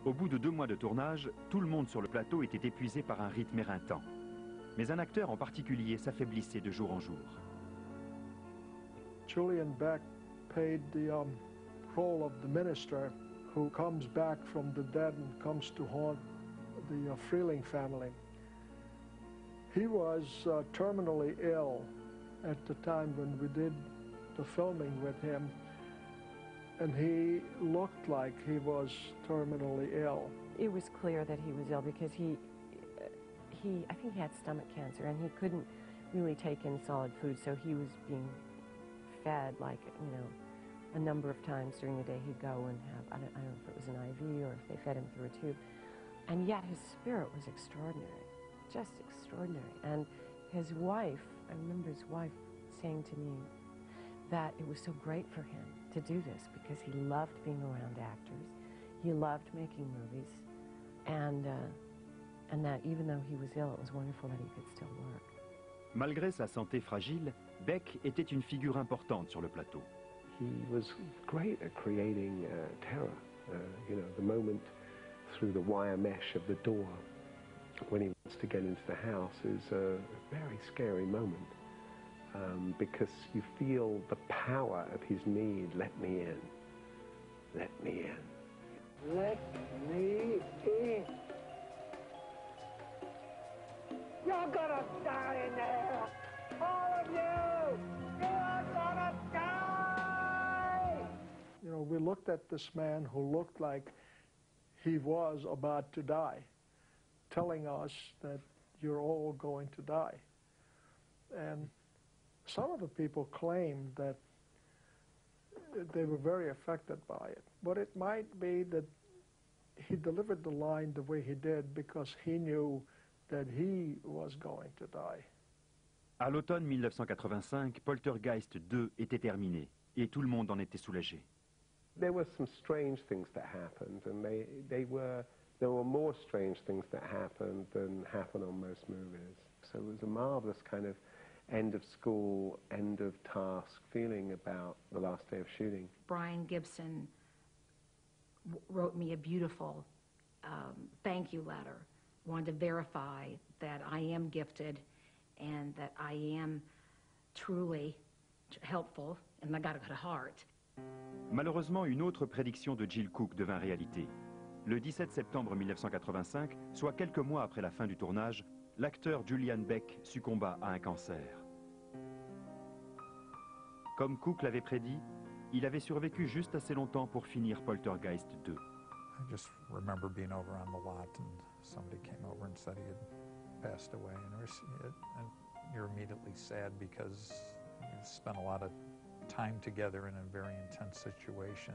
Au bout de 2 mois de tournage, tout le monde sur le plateau était épuisé par un rythme éreintant. Mais un acteur en particulier s'affaiblissait de jour en jour. Julian Beck played the role of the minister who comes back from the dead and comes to haunt the Freeling family. He was terminally ill at the time when we did the filming with him, and he looked like he was terminally ill. It was clear that he was ill because I think he had stomach cancer, and he couldn't really take in solid food, so he was being fed, like, you know, a number of times during the day. He'd go and have, I don't know if it was an IV or if they fed him through a tube, and yet his spirit was extraordinary, just extraordinary. And his wife, I remember his wife saying to me that it was so great for him to do this because he loved being around actors, he loved making movies, and that even though he was ill, it was wonderful that he could still work. Malgré sa santé fragile, Beck était une figure importante sur le plateau. He was great at creating terror. You know, the moment through the wire mesh of the door when he wants to get into the house is a very scary moment. Because you feel the power of his need. Let me in. Let me in. Let me in. You're gonna die in there! All of you! You're gonna die! You know, we looked at this man who looked like he was about to die, telling us that you're all going to die. And some of the people claimed that they were very affected by it. But it might be that he delivered the line the way he did because he knew that he was going to die. À l'automne 1985, Poltergeist 2 était terminé et tout le monde en était soulagé. There were some strange things that happened, and there were more strange things that happened than happen on most movies. So it was a marvelous kind of end of school, end of task feeling about the last day of shooting. Brian Gibson wrote me a beautiful thank you letter, wanted to verify that I am gifted and that I am truly helpful and I got a good heart. Malheureusement, une autre prédiction de Jill Cook devint réalité. Le 17 septembre 1985, soit quelques mois après la fin du tournage, l'acteur Julian Beck succomba à un cancer. Comme Cook l'avait prédit, il avait survécu juste assez longtemps pour finir Poltergeist 2. I just remember being over on the lot and somebody came over and said he had passed away. And you're immediately sad because you spent a lot of time together in a very intense situation.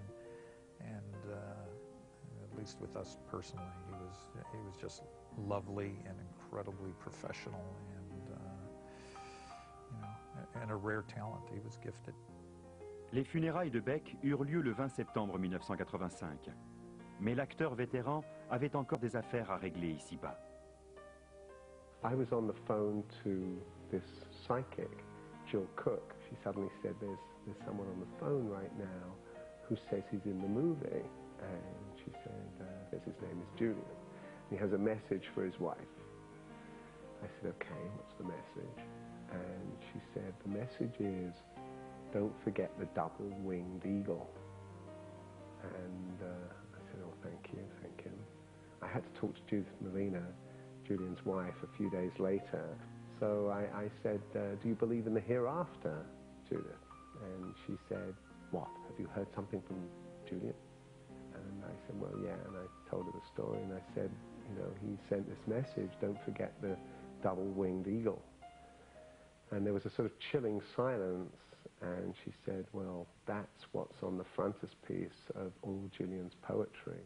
And at least with us personally, he was just lovely and incredibly professional and you know, and a rare talent. He was gifted. Les funérailles de Beck eurent lieu le 20 septembre 1985. Mais l'acteur vétéran avait encore des affaires à régler ici-bas. I was on the phone to this psychic, Jill Cook. She suddenly said, there's someone on the phone right now who says he's in the movie. And she said, his name is Julian. He has a message for his wife. I said, okay, what's the message? And she said, the message is, don't forget the double-winged eagle. And I said, oh, thank you, thank you. I had to talk to Judith Molina, Julian's wife, a few days later. So I said, do you believe in the hereafter, Judith? And she said, what? Have you heard something from Julian? And I said, well, yeah, and I told her the story, and I said, you know, he sent this message, don't forget the double-winged eagle. And there was a sort of chilling silence, and she said, well, that's what's on the frontispiece of all Julian's poetry.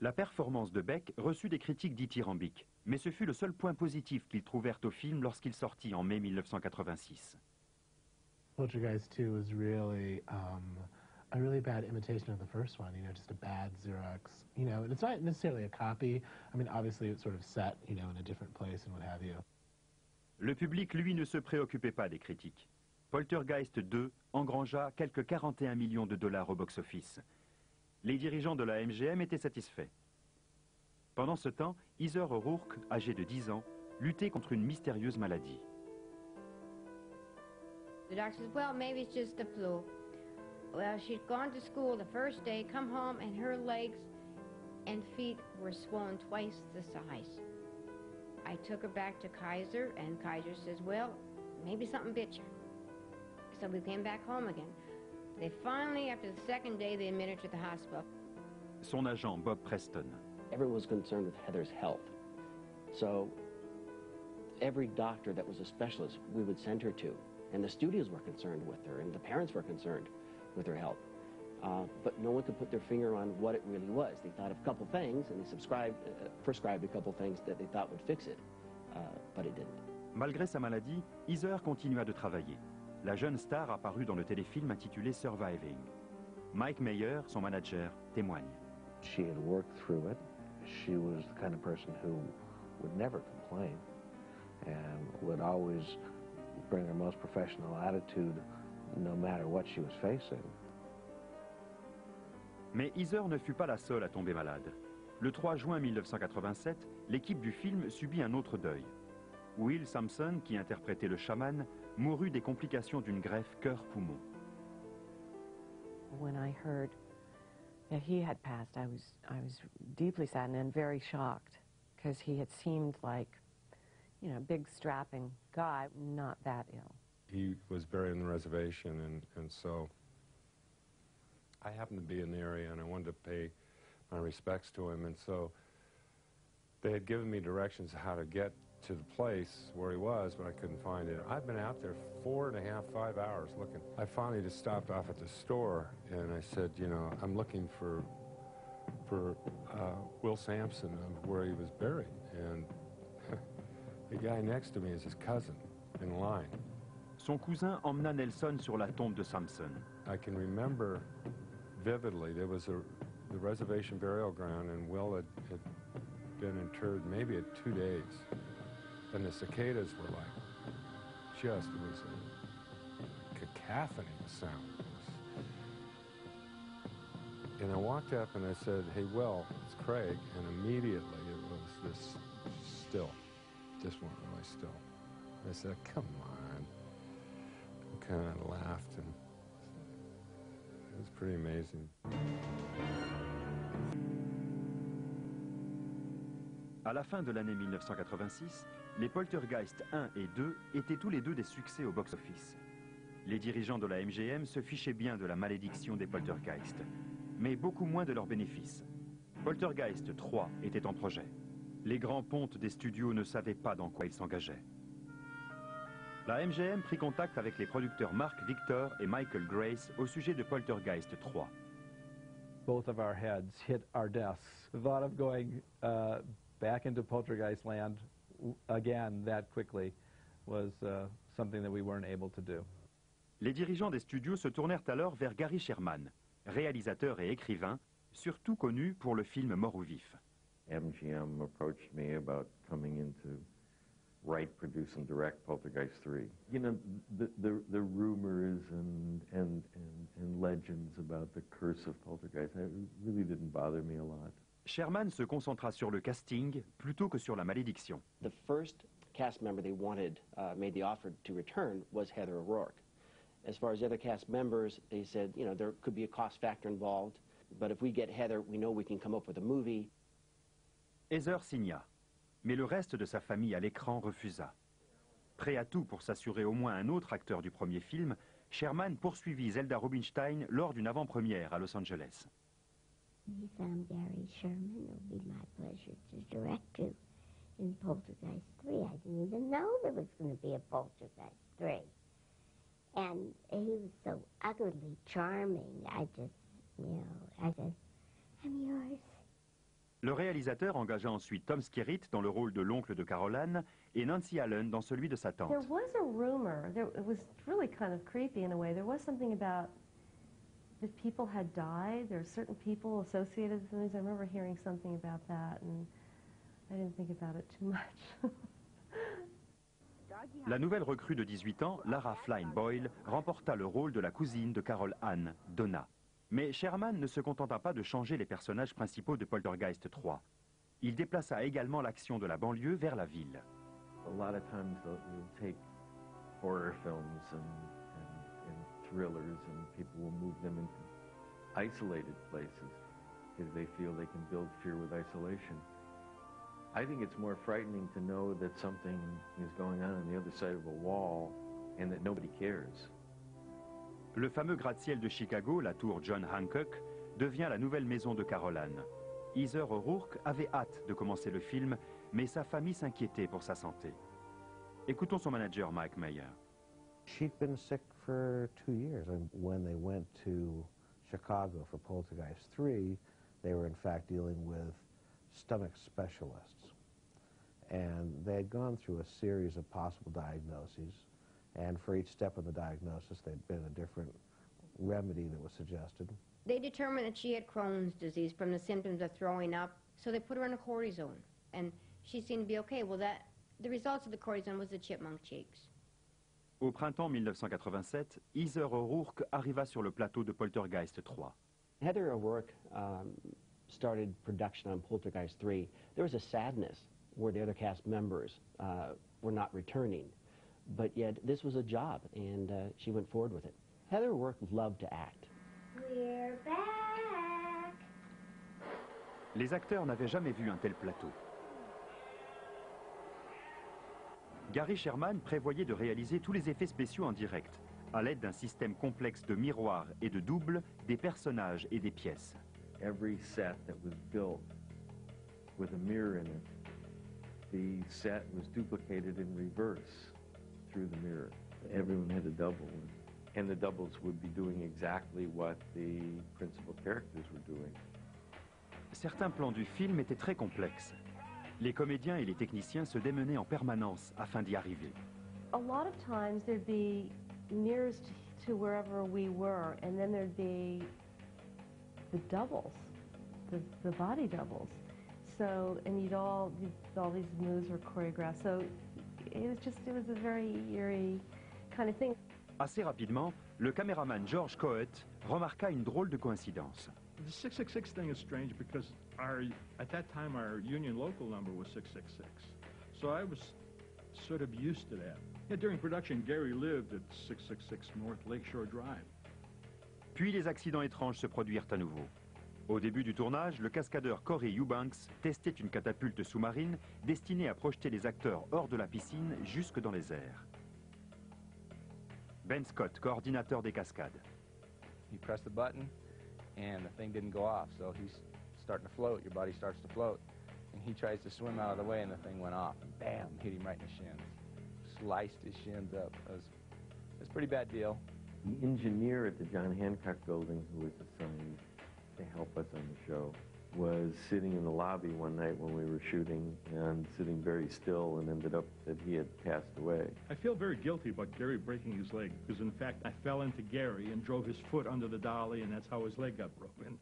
La performance de Beck reçut des critiques dithyrambiques, mais ce fut le seul point positif qu'ils trouvèrent au film lorsqu'il sortit en mai 1986. Poltergeist 2 was really a really bad imitation of the first one, you know, just a bad Xerox, you know, and it's not necessarily a copy. I mean, obviously it's sort of set, you know, in a different place and what have you. Le public, lui, ne se préoccupait pas des critiques. Poltergeist 2 engrangea quelques 41 millions de dollars au box-office. Les dirigeants de la MGM étaient satisfaits. Pendant ce temps, Heather O'Rourke, âgée de 10 ans, luttait contre une mystérieuse maladie. The doctor says, well, maybe it's just the flu. Well, she'd gone to school the first day, come home, and her legs and feet were swollen twice the size. I took her back to Kaiser, and Kaiser says, well, maybe something bit you. So we came back home again. They finally, after the second day, they admitted her to the hospital. Son agent, Bob Preston. Everyone was concerned with Heather's health. So every doctor that was a specialist, we would send her to. And the studios were concerned with her, and the parents were concerned with her health. But no one could put their finger on what it really was. They thought of a couple things, and they prescribed a couple things that they thought would fix it, but it didn't. Malgré sa maladie, Heather continua de travailler. La jeune star apparut dans le téléfilm intitulé Surviving. Mike Meyer, son manager, témoigne. She had worked through it. She was the kind of person who would never complain and would always bring her most professional attitude no matter what she was facing. Mais Heather ne fut pas la seule à tomber malade. Le 3 juin 1987, l'équipe du film subit un autre deuil. Will Sampson, qui interprétait le chaman, mourut des complications d'une greffe cœur-poumon. When I heard that he had passed, I was deeply saddened and very shocked, because he had seemed like, you know, a big strapping guy, not that ill. He was buried on the reservation, and so I happened to be in the area, and I wanted to pay my respects to him, and so they had given me directions how to get to the place where he was, but I couldn't find it. I've been out there 4.5, 5 hours looking. I finally just stopped off at the store, and I said, you know, I'm looking for Will Sampson, of where he was buried, and the guy next to me is his cousin in line. Son cousin emmena Nelson sur la tombe de Sampson. I can remember vividly, there was the reservation burial ground, and Will had been interred maybe at 2 days. And the cicadas were like, it was a cacophony of sound. And I walked up and I said, hey, Will, it's Craig. And immediately it was this still, just went really still. I said, come on. I kind of laughed, and it was pretty amazing. À la fin de l'année 1986, les Poltergeist 1 et 2 étaient tous les deux des succès au box-office. Les dirigeants de la MGM se fichaient bien de la malédiction des Poltergeist, mais beaucoup moins de leurs bénéfices. Poltergeist 3 était en projet. Les grands pontes des studios ne savaient pas dans quoi ils s'engageaient. La MGM prit contact avec les producteurs Mark Victor et Michael Grace au sujet de Poltergeist 3. Both of our heads hit our desks. The thought of going back into Poltergeist land again that quickly was something that we weren't able to do. Les dirigeants des studios se tournèrent alors vers Gary Sherman, réalisateur et écrivain, surtout connu pour le film Mort ou Vif. MGM approached me about coming in to write, produce, and direct Poltergeist 3. You know, the rumors and legends about the curse of Poltergeist really didn't bother me a lot. Sherman se concentra sur le casting plutôt que sur la malédiction. The first cast member they wanted, made the offer to return, was Heather O'Rourke. As far as the other cast members, they said, you know, there could be a cost factor involved, but if we get Heather, we know we can come up with a movie. Heather signa, mais le reste de sa famille à l'écran refusa. Prêt à tout pour s'assurer au moins un autre acteur du premier film, Sherman poursuivit Zelda Rubinstein lors d'une avant-première à Los Angeles. If I'm Gary Sherman, it'll be my pleasure to direct you in Poltergeist 3. I didn't even know there was going to be a Poltergeist 3. And he was so utterly charming. I said, I'm yours. Le réalisateur engagea ensuite Tom Skerritt dans le rôle de l'oncle de Caroline et Nancy Allen dans celui de sa tante. There was a rumor, it was really kind of creepy in a way, there was something about if people had died, there are certain people associated with things. I remember hearing something about that, and I didn't think about it too much. La nouvelle recrue de 18 ans, Lara Flynn Boyle, remporta le rôle de la cousine de Carol Ann, Donna. Mais Sherman ne se contenta pas de changer les personnages principaux de Poltergeist 3. Il déplaça également l'action de la banlieue vers la ville. A lot of times they'll take horror films and thrillers and people will move them into isolated places because they feel they can build fear with isolation. I think it's more frightening to know that something is going on the other side of a wall and that nobody cares. Le fameux gratte-ciel de Chicago, la tour John Hancock, devient la nouvelle maison de Caroline. Heather O'Rourke avait hâte de commencer le film, mais sa famille s'inquiétait pour sa santé. Écoutons son manager Mike Mayer. She'd been sick for 2 years, and when they went to Chicago for Poltergeist 3, they were in fact dealing with stomach specialists. And they had gone through a series of possible diagnoses, and for each step in the diagnosis, there'd been a different remedy that was suggested. They determined that she had Crohn's disease from the symptoms of throwing up, so they put her on a cortisone, and she seemed to be okay. Well, the results of the cortisone was the chipmunk cheeks. Au printemps 1987, Heather O'Rourke arriva sur le plateau de Poltergeist 3. Heather O'Rourke started production on Poltergeist 3. There was a sadness where the other cast members were not returning, but yet this was a job, and she went forward with it. Heather O'Rourke loved to act. We're back. Les acteurs n'avaient jamais vu un tel plateau. Gary Sherman prévoyait de réaliser tous les effets spéciaux en direct, à l'aide d'un système complexe de miroirs et de doubles des personnages et des pièces. Every set that was built with a mirror in it, the set was duplicated in reverse through the mirror. Everyone had a double, and the doubles would be doing exactly what the principal characters were doing. Certains plans du film étaient très complexes. Les comédiens et les techniciens se démenaient en permanence afin d'y arriver. A lot of times there'd be mirrors to wherever we were, and then there'd be the doubles, the body doubles. So, and all these moves were choreographed. So it was a very eerie kind of thing. Assez rapidement, le caméraman George Coët remarqua une drôle de coïncidence. The 666 thing is strange because at that time our union local number was 666. So I was sort of used to that. Yeah, during production, Gary lived at 666 North Lakeshore Drive. Puis les accidents étranges se produirent à nouveau. Au début du tournage, le cascadeur Corey Eubanks testait une catapulte sous-marine destinée à projeter les acteurs hors de la piscine jusque dans les airs. Ben Scott, coordinateur des cascades. You press the button and the thing didn't go off, so he's starting to float, your body starts to float, and he tries to swim out of the way and the thing went off, and bam, hit him right in the shins. Sliced his shins up. It was a pretty bad deal. The engineer at the John Hancock building, who was assigned to help us on the show, was sitting in the lobby one night when we were shooting and sitting very still, and ended up that he had passed away. I feel very guilty about Gary breaking his leg because, in fact, I fell into Gary and drove his foot under the dolly, and that's how his leg got broken.